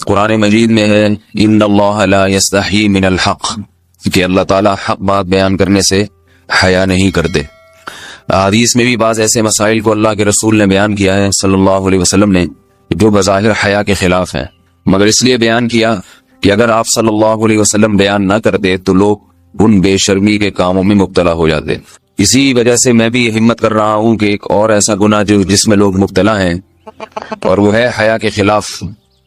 قرآن مجید میں ہے ان اللہ لا یستحی من الحق، کہ اللہ تعالیٰ حق بات بیان کرنے سے حیا نہیں کرتے۔ حدیث میں بھی بعض ایسے مسائل کو اللہ کے رسول نے بیان کیا ہے صلی اللہ علیہ وسلم نے جو بظاہر حیا کے خلاف ہیں، مگر اس لیے بیان کیا کہ اگر آپ صلی اللہ علیہ وسلم بیان نہ کرتے تو لوگ ان بے شرمی کے کاموں میں مبتلا ہو جاتے۔ اسی وجہ سے میں بھی ہمت کر رہا ہوں کہ ایک اور ایسا گناہ جس میں لوگ مبتلا ہیں اور وہ ہے حیا کے خلاف،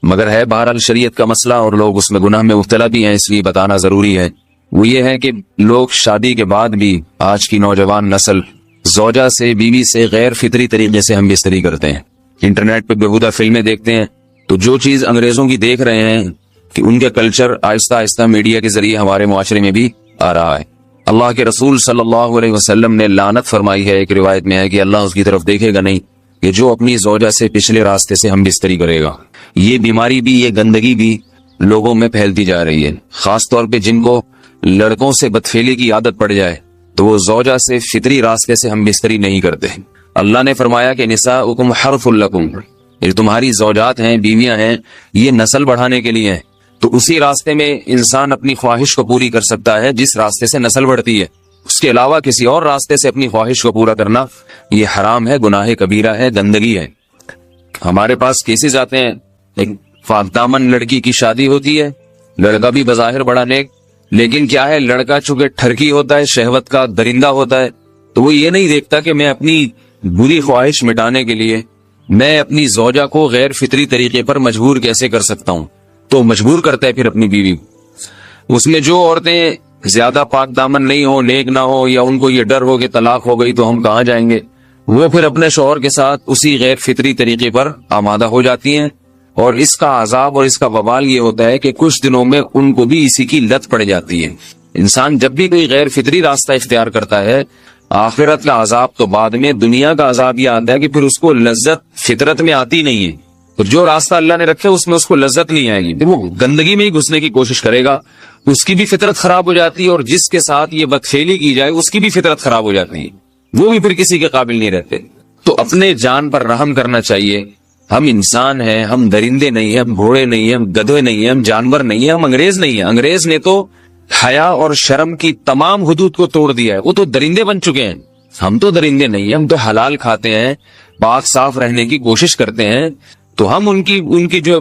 مگر ہے بہرحال شریعت کا مسئلہ اور لوگ اس میں گناہ میں مبتلا بھی ہیں، اس لیے بتانا ضروری ہے۔ وہ یہ ہے کہ لوگ شادی کے بعد بھی آج کی نوجوان نسل زوجہ سے، بیوی سے غیر فطری طریقے سے ہم بستری کرتے ہیں، انٹرنیٹ پہ بےہودہ فلمیں دیکھتے ہیں، تو جو چیز انگریزوں کی دیکھ رہے ہیں کہ ان کے کلچر آہستہ آہستہ میڈیا کے ذریعے ہمارے معاشرے میں بھی آ رہا ہے۔ اللہ کے رسول صلی اللہ علیہ وسلم نے لعنت فرمائی ہے، ایک روایت میں ہے کہ اللہ اس کی طرف دیکھے گا نہیں کہ جو اپنی زوجہ سے پچھلے راستے سے ہم بستری کرے گا۔ یہ بیماری بھی، یہ گندگی بھی لوگوں میں پھیلتی جا رہی ہے، خاص طور پہ جن کو لڑکوں سے بدفعلی کی عادت پڑ جائے تو وہ زوجہ سے فطری راستے سے ہم بستری نہیں کرتے۔ اللہ نے فرمایا کہ نساؤکم حرث لکم، یہ تمہاری زوجات ہیں، بیویاں ہیں، یہ نسل بڑھانے کے لیے ہیں، تو اسی راستے میں انسان اپنی خواہش کو پوری کر سکتا ہے جس راستے سے نسل بڑھتی ہے۔ اس کے علاوہ کسی اور راستے سے اپنی خواہش کو پورا کرنا یہ حرام ہے، گناہ کبیرہ ہے، گندگی ہے۔ ہمارے پاس کیسز آتے ہیں، ایک پاک دامن لڑکی کی شادی ہوتی ہے، لڑکا بھی بظاہر بڑا نیک، لیکن کیا ہے، لڑکا چونکہ ٹھرکی ہوتا ہے، شہوت کا درندہ ہوتا ہے، تو وہ یہ نہیں دیکھتا کہ میں اپنی بری خواہش مٹانے کے لیے میں اپنی زوجہ کو غیر فطری طریقے پر مجبور کیسے کر سکتا ہوں، تو مجبور کرتا ہے پھر اپنی بیوی کو۔ اس میں جو عورتیں زیادہ پاک دامن نہیں ہو، نیک نہ ہو، یا ان کو یہ ڈر ہو کہ طلاق ہو گئی تو ہم کہاں جائیں گے، وہ پھر اپنے شوہر کے ساتھ اسی غیر فطری طریقے پر آمادہ ہو جاتی ہیں، اور اس کا عذاب اور اس کا وبال یہ ہوتا ہے کہ کچھ دنوں میں ان کو بھی اسی کی لت پڑ جاتی ہے۔ انسان جب بھی کوئی غیر فطری راستہ اختیار کرتا ہے، آخرت کا عذاب تو بعد میں، دنیا کا عذاب یہ آتا ہے کہ پھر اس کو لذت فطرت میں آتی نہیں ہے، تو جو راستہ اللہ نے رکھے اس میں اس کو لذت نہیں آئے گی، وہ گندگی میں ہی گھسنے کی کوشش کرے گا، اس کی بھی فطرت خراب ہو جاتی ہے، اور جس کے ساتھ یہ بدفعلی کی جائے اس کی بھی فطرت خراب ہو جاتی ہے، وہ بھی پھر کسی کے قابل نہیں رہتے۔ تو اپنے جان پر رحم کرنا چاہیے۔ ہم انسان ہیں، ہم درندے نہیں ہیں، ہم گھوڑے نہیں ہیں، ہم گدھے نہیں ہیں، ہم جانور نہیں ہیں، ہم انگریز نہیں ہیں۔ انگریز نے تو حیا اور شرم کی تمام حدود کو توڑ دیا ہے، وہ تو درندے بن چکے ہیں۔ ہم تو درندے نہیں ہیں، ہم تو حلال کھاتے ہیں، پاک صاف رہنے کی کوشش کرتے ہیں، تو ہم ان کی جو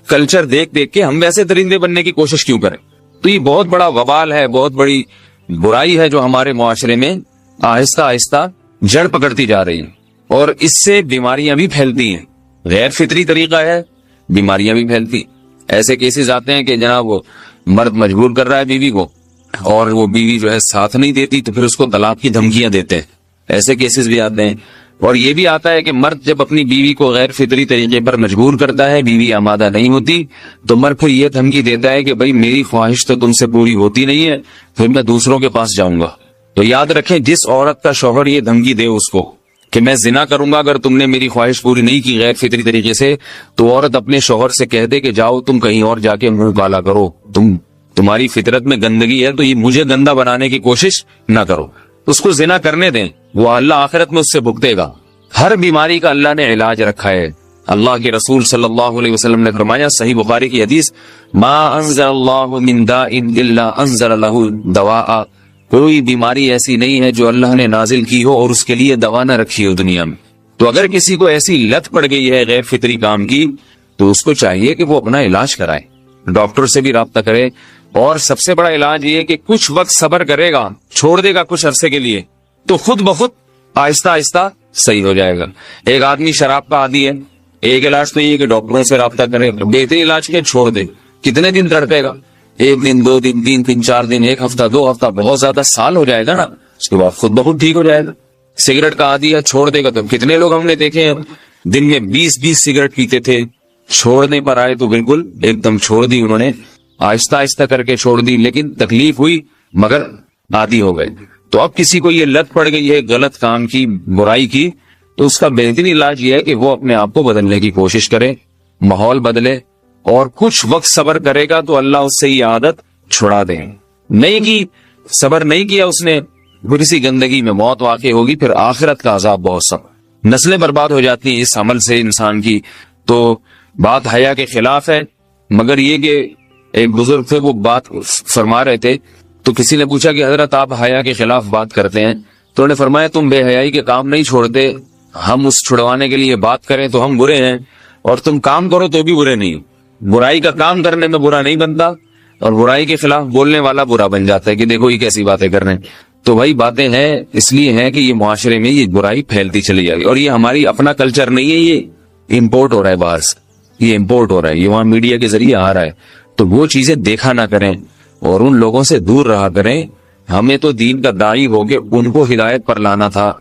کلچر دیکھ کے ہم ویسے درندے بننے کی کوشش کیوں کریں؟ تو یہ بہت بڑا وبال ہے، بہت بڑی برائی ہے جو ہمارے معاشرے میں آہستہ آہستہ جڑ پکڑتی جا رہی ہے، اور اس سے بیماریاں بھی پھیلتی ہیں۔ غیر فطری طریقہ ہے، بیماریاں بھی پھیلتی۔ ایسے کیسز آتے ہیں کہ جناب وہ مرد مجبور کر رہا ہے بیوی کو، اور وہ بیوی جو ہے ساتھ نہیں دیتی تو پھر اس کو طلاق کی دھمکیاں دیتے ہیں، ایسے کیسز بھی آتے ہیں۔ اور یہ بھی آتا ہے کہ مرد جب اپنی بیوی کو غیر فطری طریقے پر مجبور کرتا ہے، بیوی آمادہ نہیں ہوتی، تو مرد پھر یہ دھمکی دیتا ہے کہ بھائی میری خواہش تو تم سے پوری ہوتی نہیں ہے، پھر میں دوسروں کے پاس جاؤں گا۔ تو یاد رکھیں، جس عورت کا شوہر یہ دھمکی دے اس کو کہ میں زنا کروں گا اگر تم نے میری خواہش پوری نہیں کی غیر فطری طریقے سے، تو عورت اپنے شوہر سے کہہ دے کہ جاؤ تم کہیں اور جا کے منہ کالا کرو، تمہاری فطرت میں گندگی ہے تو یہ مجھے گندا بنانے کی کوشش نہ کرو، اس کو زنا کرنے دیں، وہ اللہ آخرت میں اس سے بھگتے گا۔ ہر بیماری کا اللہ نے علاج رکھا ہے۔ اللہ کے رسول صلی اللہ علیہ وسلم نے فرمایا، صحیح بخاری کی حدیث، ما انزل اللہ من داء الا انزل له دواء، کوئی بیماری ایسی نہیں ہے جو اللہ نے نازل کی ہو اور اس کے لیے دوا نہ رکھی ہو دنیا میں۔ تو اگر کسی کو ایسی لت پڑ گئی ہے غیر فطری کام کی، تو اس کو چاہیے کہ وہ اپنا علاج کرائے، ڈاکٹر سے بھی رابطہ کرے، اور سب سے بڑا علاج یہ کہ کچھ وقت صبر کرے گا، چھوڑ دے گا کچھ عرصے کے لیے، تو خود بخود آہستہ آہستہ صحیح ہو جائے گا۔ ایک آدمی شراب کا عادی ہے، ایک علاج تو یہ کہ ڈاکٹروں سے رابطہ کرے، بہترین علاج کے چھوڑ دے، کتنے دن تڑپے گا؟ ایک دن، 2 دن، 3 دن، 4 دن، ایک ہفتہ، 2 ہفتہ، بہت زیادہ سال ہو جائے گا نا، اس کے بعد خود بخود ٹھیک ہو جائے گا۔ سگریٹ کا عادی ہے، چھوڑ دے گا، تو کتنے لوگ ہم نے دیکھے ہیں دن میں 20 سگریٹ پیتے تھے، چھوڑنے پر آئے تو بالکل ایک دم چھوڑ دی انہوں نے، آہستہ آہستہ کر کے چھوڑ دی، لیکن تکلیف ہوئی مگر عادی ہو گئے۔ تو اب کسی کو یہ لت پڑ گئی ہے غلط کام کی، برائی کی، تو اس کا بہترین علاج یہ ہے کہ وہ اپنے آپ کو بدلنے کی کوشش کرے، ماحول بدلے، اور کچھ وقت صبر کرے گا تو اللہ اس سے یہ عادت چھڑا دے۔ نہیں کی، صبر نہیں کیا اس نے، پھر اسی گندگی میں موت واقع ہوگی، پھر آخرت کا عذاب بہت سخت، نسلیں برباد ہو جاتی ہیں اس عمل سے انسان کی۔ تو بات حیا کے خلاف ہے، مگر یہ کہ ایک بزرگ تھے وہ بات فرما رہے تھے تو کسی نے پوچھا کہ حضرت آپ حیا کے خلاف بات کرتے ہیں، تو انہوں نے فرمایا تم بے حیائی کے کام نہیں چھوڑتے، ہم اس چھڑوانے کے لیے بات کریں تو ہم برے ہیں، اور تم کام کرو تو بھی برے نہیں. برائی کا کام کرنے میں برا نہیں بنتا، اور برائی کے خلاف بولنے والا برا بن جاتا ہے کہ دیکھو یہ کیسی باتیں کر رہے ہیں. تو وہی باتیں ہیں، اس لیے ہیں کہ یہ معاشرے میں یہ برائی پھیلتی چلی جائے گی، اور یہ ہماری اپنا کلچر نہیں ہے، یہ امپورٹ ہو رہا ہے باہر سے، یہ امپورٹ ہو رہا ہے، یہ وہاں میڈیا کے ذریعے آ رہا ہے. تو وہ چیزیں دیکھا نہ کریں اور ان لوگوں سے دور رہا کریں. ہمیں تو دین کا داعی ہو کے ان کو ہدایت پر لانا تھا،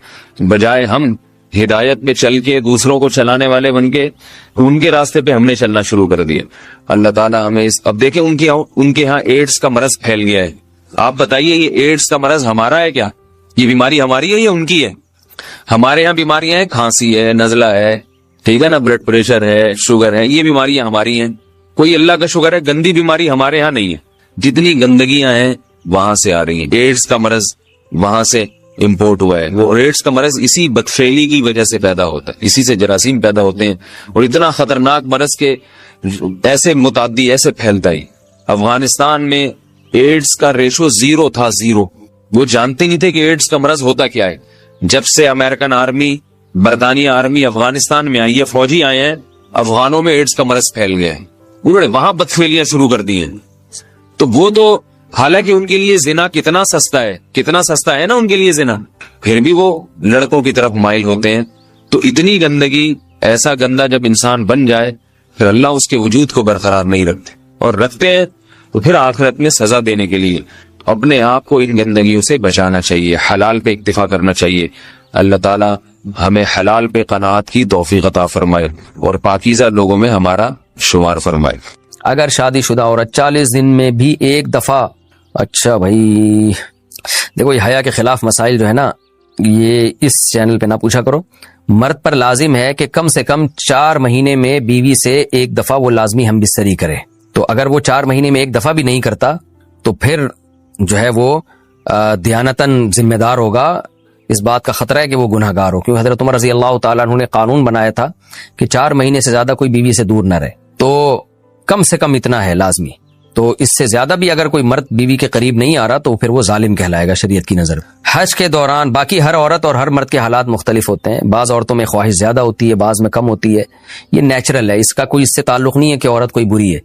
بجائے ہم ہدایت پہ چل کے دوسروں کو چلانے والے بن کے ان کے راستے پہ ہم نے چلنا شروع کر دیا. اللہ تعالیٰ ہمیں اب دیکھیں ان کے ہاں ایڈز کا مرض پھیل گیا ہے. آپ بتائیے یہ ایڈز کا مرض ہمارا ہے کیا؟ یہ بیماری ہماری ہے یا ان کی ہے؟ ہمارے یہاں بیماریاں ہیں، کھانسی ہے، نزلہ ہے، ٹھیک ہے نا، بلڈ پریشر ہے، شوگر ہے، یہ بیماریاں ہماری ہیں. کوئی اللہ کا شکر ہے گندی بیماری ہمارے یہاں نہیں ہے. جتنی گندگیاں ہیں وہاں سے آ رہی ہیں. ایڈز کا مرض وہاں سے امپورٹ ہوا ہے. وہ ایڈز کا مرض اسی بدفعلی کی وجہ سے پیدا ہوتا ہے، اسی سے جراثیم پیدا ہوتے ہیں، اور اتنا خطرناک مرض کے ایسے متعدی ایسے پھیلتا ہی. افغانستان میں ایڈز کا ریشو 0 تھا، 0. وہ جانتے نہیں تھے کہ ایڈز کا مرض ہوتا کیا ہے. جب سے امریکن آرمی، برطانیہ آرمی افغانستان میں آئی ہے، فوجی آئے ہیں، افغانوں میں ایڈز کا مرض پھیل گیا ہے. انہوں نے وہاں بدفعلیاں شروع کر دی ہیں. تو وہ تو حالانکہ ان کے لیے زنا کتنا سستا ہے نا ان کے لیے زنا، پھر بھی وہ لڑکوں کی طرف مائل ہوتے ہیں. تو اتنی گندگی، ایسا گندا جب انسان بن جائے پھر اللہ اس کے وجود کو برقرار نہیں رکھتے، اور رکھتے ہیں تو پھر آخرت میں سزا دینے کے لیے اپنے آپ کو ان گندگیوں سے بچانا چاہیے، حلال پہ اکتفا کرنا چاہیے. اللہ تعالیٰ ہمیں حلال پہ قناعت کی توفیق عطا فرمائے اور پاکیزہ لوگوں میں ہمارا شمار فرمائے. اگر شادی شدہ عورت 40 دن میں بھی ایک دفعہ، اچھا بھائی دیکھو یہ حیا کے خلاف مسائل جو ہے نا یہ اس چینل پہ نہ پوچھا کرو. مرد پر لازم ہے کہ کم سے کم 4 مہینے میں بیوی سے ایک دفعہ وہ لازمی ہم بستری کرے. تو اگر وہ 4 مہینے میں ایک دفعہ بھی نہیں کرتا تو پھر جو ہے وہ دیانتاً ذمہ دار ہوگا. اس بات کا خطرہ ہے کہ وہ گناہ گار ہو، کیونکہ حضرت عمر رضی اللہ تعالیٰ عنہ نے قانون بنایا تھا کہ 4 مہینے سے زیادہ کوئی بیوی سے دور نہ رہے. تو کم سے کم اتنا ہے لازمی. تو اس سے زیادہ بھی اگر کوئی مرد بیوی کے قریب نہیں آ رہا تو پھر وہ ظالم کہلائے گا شریعت کی نظر. حج کے دوران باقی ہر عورت اور ہر مرد کے حالات مختلف ہوتے ہیں. بعض عورتوں میں خواہش زیادہ ہوتی ہے، بعض میں کم ہوتی ہے. یہ نیچرل ہے، اس کا کوئی اس سے تعلق نہیں ہے کہ عورت کوئی بری ہے.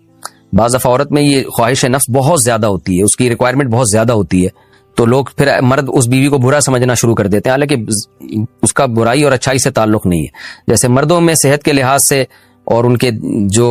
بعض دفعہ عورت میں یہ خواہش نفس بہت زیادہ ہوتی ہے، اس کی ریکوائرمنٹ بہت زیادہ ہوتی ہے، تو لوگ پھر مرد اس بیوی کو برا سمجھنا شروع کر دیتے ہیں، حالانکہ اس کا برائی اور اچھائی سے تعلق نہیں ہے. جیسے مردوں میں صحت کے لحاظ سے اور ان کے جو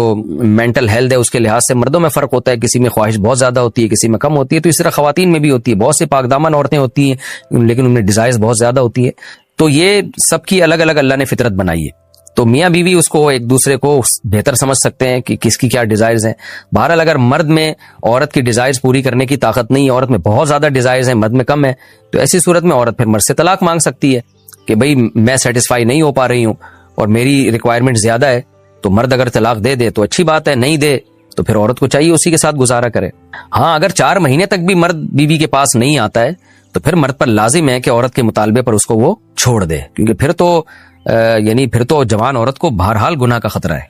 مینٹل ہیلتھ ہے اس کے لحاظ سے مردوں میں فرق ہوتا ہے، کسی میں خواہش بہت زیادہ ہوتی ہے، کسی میں کم ہوتی ہے. تو اس طرح خواتین میں بھی ہوتی ہے. بہت سے پاک دامن عورتیں ہوتی ہیں لیکن ان میں ڈیزائرز بہت زیادہ ہوتی ہے. تو یہ سب کی الگ الگ اللہ نے فطرت بنائی ہے. تو میاں بیوی اس کو ایک دوسرے کو بہتر سمجھ سکتے ہیں کہ کس کی کیا ڈیزائرز ہیں. بہرحال اگر مرد میں عورت کی ڈیزائرز پوری کرنے کی طاقت نہیں ہے، عورت میں بہت زیادہ ڈیزائرز ہیں، مرد میں کم ہے، تو ایسی صورت میں عورت پھر مرد سے طلاق مانگ سکتی ہے کہ بھئی میں سیٹسفائی نہیں ہو پا رہی ہوں اور میری ریکوائرمنٹ زیادہ ہے. تو مرد اگر طلاق دے دے تو اچھی بات ہے، نہیں دے تو پھر عورت کو چاہیے اسی کے ساتھ گزارا کرے. ہاں اگر 4 مہینے تک بھی مرد بیوی کے پاس نہیں آتا ہے تو پھر مرد پر لازم ہے کہ عورت کے مطالبے پر اس کو وہ چھوڑ دے، کیونکہ پھر تو جوان عورت کو بہرحال گناہ کا خطرہ ہے.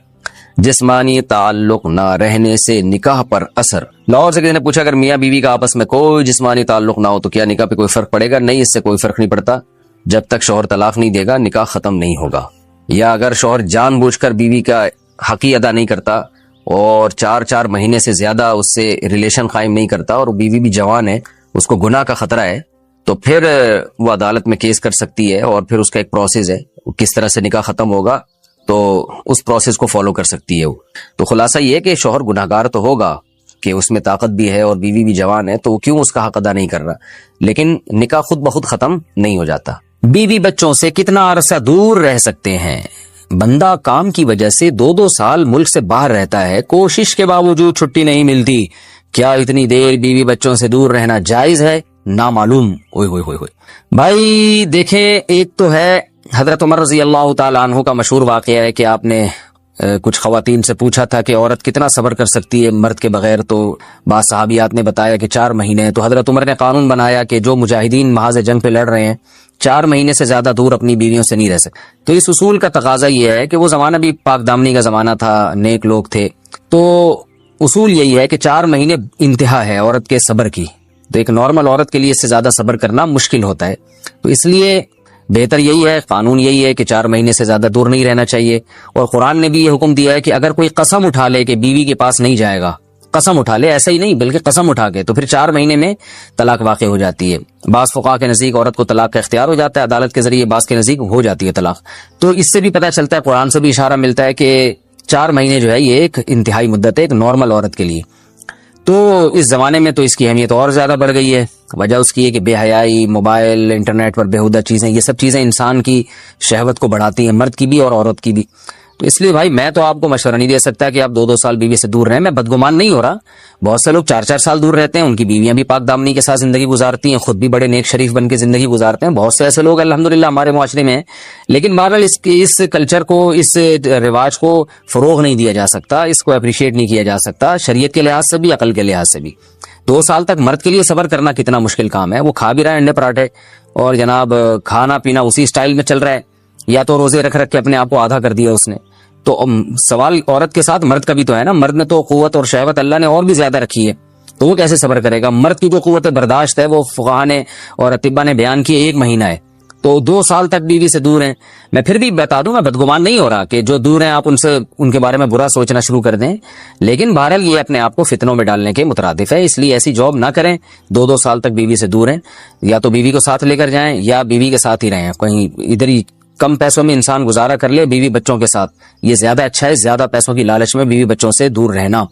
جسمانی تعلق نہ رہنے سے نکاح پر اثر. لاہور سے کسی نے پوچھا اگر میاں بیوی کا آپس میں کوئی جسمانی تعلق نہ ہو تو کیا نکاح پہ کوئی فرق پڑے گا؟ نہیں، اس سے کوئی فرق نہیں پڑتا. جب تک شوہر طلاق نہیں دے گا نکاح ختم نہیں ہوگا. یا اگر شوہر جان بوجھ کر بیوی کا حق ہی ادا نہیں کرتا اور 4 مہینے سے زیادہ اس سے ریلیشن قائم نہیں کرتا اور بیوی بھی جوان ہے، اس کو گناہ کا خطرہ ہے، تو پھر وہ عدالت میں کیس کر سکتی ہے اور پھر اس کا ایک پروسیس ہے، کس طرح سے نکاح ختم ہوگا تو اس پروسیس کو فالو کر سکتی ہے وہ. تو خلاصہ یہ ہے کہ شوہر گناہگار تو ہوگا کہ اس میں طاقت بھی ہے اور بیوی بھی جوان ہے، تو وہ کیوں اس کا حق ادا نہیں کر رہا، لیکن نکاح خود بخود ختم نہیں ہو جاتا. بیوی بچوں سے کتنا عرصہ دور رہ سکتے ہیں؟ بندہ کام کی وجہ سے 2 سال ملک سے باہر رہتا ہے، کوشش کے باوجود چھٹی نہیں ملتی. کیا اتنی دیر بیوی بچوں سے دور رہنا جائز ہے؟ نامعلوم. ہوئے بھائی دیکھیں، ایک تو ہے حضرت عمر رضی اللہ تعالیٰ عنہ کا مشہور واقعہ ہے کہ آپ نے کچھ خواتین سے پوچھا تھا کہ عورت کتنا صبر کر سکتی ہے مرد کے بغیر، تو بعض صحابیات نے بتایا کہ 4 مہینے. تو حضرت عمر نے قانون بنایا کہ جو مجاہدین محاذ جنگ پہ لڑ رہے ہیں 4 مہینے سے زیادہ دور اپنی بیویوں سے نہیں رہ سکتے. تو اس اصول کا تقاضا یہ ہے کہ وہ زمانہ بھی پاک دامنی کا زمانہ تھا، نیک لوگ تھے، تو اصول یہی ہے کہ 4 مہینے انتہا ہے عورت کے صبر کی. تو ایک نارمل عورت کے لیے اس سے زیادہ صبر کرنا مشکل ہوتا ہے. تو اس لیے بہتر یہی ہے, قانون یہی ہے کہ 4 مہینے سے زیادہ دور نہیں رہنا چاہیے. اور قرآن نے بھی یہ حکم دیا ہے کہ اگر کوئی قسم اٹھا لے کہ بیوی کے پاس نہیں جائے گا, قسم اٹھا لے, ایسا ہی نہیں بلکہ قسم اٹھا کے, تو پھر 4 مہینے میں طلاق واقع ہو جاتی ہے. بعض فقہا کے نزدیک عورت کو طلاق کا اختیار ہو جاتا ہے عدالت کے ذریعے, بعض کے نزدیک ہو جاتی ہے طلاق. تو اس سے بھی پتہ چلتا ہے, قرآن سے بھی اشارہ ملتا ہے کہ 4 مہینے جو ہے یہ ایک انتہائی مدت ہے ایک نارمل عورت کے لیے. تو اس زمانے میں تو اس کی اہمیت اور زیادہ بڑھ گئی ہے. وجہ اس کی ہے کہ بے حیائی, موبائل, انٹرنیٹ پر بیہودہ چیزیں, یہ سب چیزیں انسان کی شہوت کو بڑھاتی ہیں, مرد کی بھی اور عورت کی بھی. تو اس لیے بھائی میں تو آپ کو مشورہ نہیں دے سکتا کہ آپ 2 سال بیوی سے دور رہیں. میں بدگمان نہیں ہو رہا, بہت سے لوگ 4 سال دور رہتے ہیں, ان کی بیویاں بھی پاک دامنی کے ساتھ زندگی گزارتی ہیں, خود بھی بڑے نیک شریف بن کے زندگی گزارتے ہیں. بہت سے ایسے لوگ الحمدللہ ہمارے معاشرے میں ہیں. لیکن بہرحال اس کلچر کو, اس رواج کو فروغ نہیں دیا جا سکتا, اس کو اپریشیٹ نہیں کیا جا سکتا, شریعت کے لحاظ سے بھی عقل کے لحاظ سے بھی. 2 سال تک مرد کے لیے صبر کرنا کتنا مشکل کام ہے. وہ کھا بھی رہا ہے انڈے پراٹھے, اور جناب کھانا پینا اسی سٹائل میں چل رہا ہے, یا تو روزے رکھ کے اپنے آپ کو آدھا کر دیا اس نے. تو سوال عورت کے ساتھ مرد کا بھی تو ہے نا. مرد میں تو قوت اور شہوت اللہ نے اور بھی زیادہ رکھی ہے, تو وہ کیسے صبر کرے گا؟ مرد کی جو قوت برداشت ہے وہ فقہا نے اور اطباء نے بیان کی 1 مہینہ ہے. تو 2 سال تک بیوی سے دور ہیں. میں پھر بھی بتا دوں, میں بدگمان نہیں ہو رہا کہ جو دور ہیں آپ ان کے بارے میں برا سوچنا شروع کر دیں, لیکن بہرحال یہ اپنے آپ کو فتنوں میں ڈالنے کے مترادف ہے. اس لیے ایسی جاب نہ کریں. 2 سال تک بیوی سے دور ہیں, یا تو بیوی کو ساتھ لے کر جائیں یا بیوی کے ساتھ ہی رہیں. کہیں ادھر ہی کم پیسوں میں انسان گزارا کر لے بیوی بچوں کے ساتھ, یہ زیادہ اچھا ہے زیادہ پیسوں کی لالچ میں بیوی بچوں سے دور رہنا.